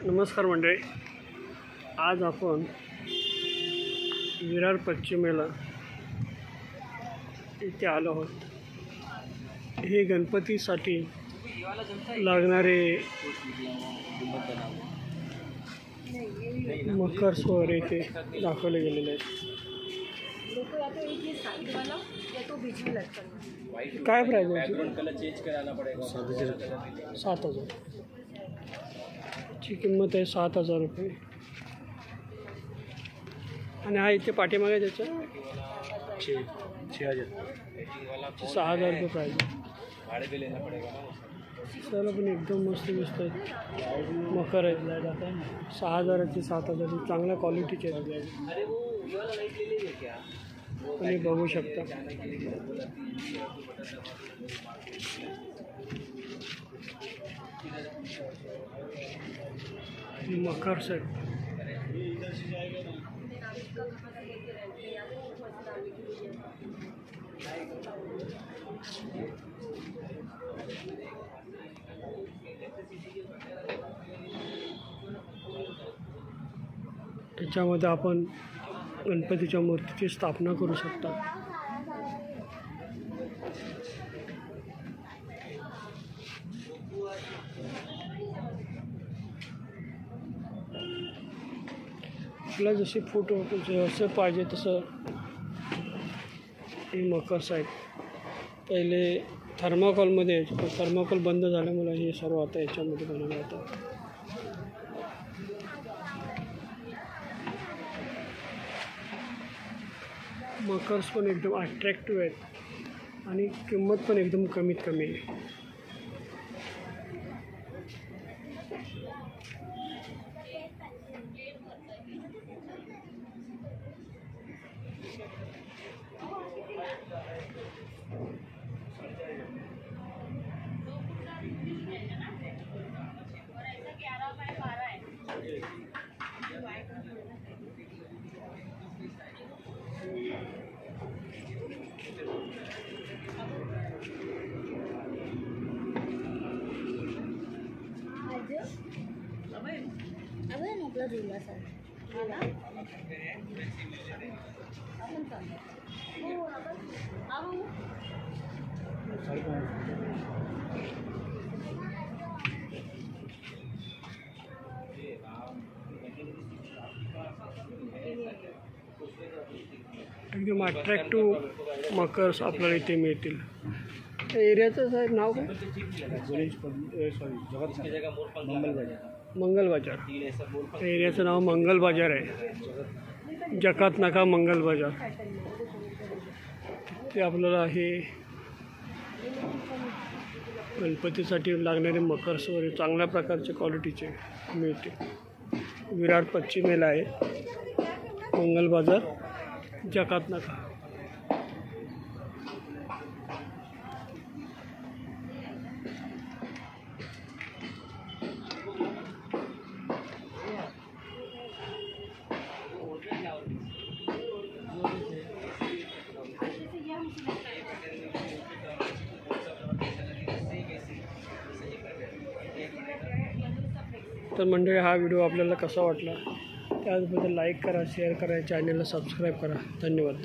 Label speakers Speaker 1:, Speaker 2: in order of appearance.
Speaker 1: नमस्कार मंडळी, आज आपण विरार पश्चिमेला इथे आलो आहोत। हे गणपतीसाठी लागणारे मकर्स वगैरे इथे दाखवले गेलेले आहेत। काय प्राइस आहे? 7,000 ची किंमत आहे, 7,000 रुपये। आणि हा इथे पाठीमागे त्याच्या 6,000 रुपये प्राइस आहे। सर पण एकदम मस्त दिसत आहेत, मकर आहेत। 6,000ची 7,000ची चांगल्या क्वालिटीचे आहेत। तुम्ही बघू शकता। मकर सेट त्याच्यामध्ये आपण गणपतीच्या मूर्तीची स्थापना करू शकता। आपल्याला जसे फोटो जसं पाहिजे तसं हे मकर्स आहेत। पहिले थर्माकोलमध्ये यायचे, पण थर्माकोल बंद झाल्यामुळे हे सर्व आता याच्यामध्ये बनवलं जातं। मकर्स पण एकदम अट्रॅक्टिव्ह आहेत आणि किंमत पण एकदम कमीत कमी आहे। एकदम अट्रॅक्टिव्ह मकर्स आपल्याला इथे मिळतील। एरियाचं साहेब नाव काय? मंगल बाजार। एरियाचं नाव मंगल बाजार आहे, जकात नाका मंगल बाजार। ते आपल्याला हे गणपतीसाठी लागणारे मकर्स वगैरे चांगल्या प्रकारचे क्वालिटीचे मिळते। विरार पश्चिमेला आहे मंगल बाजार, जकात नाका। तर मंडळी, हा व्हिडिओ आपल्याला कसा वाटला त्याबद्दल लाईक करा, शेअर करा, चॅनलला सबस्क्राईब करा। धन्यवाद।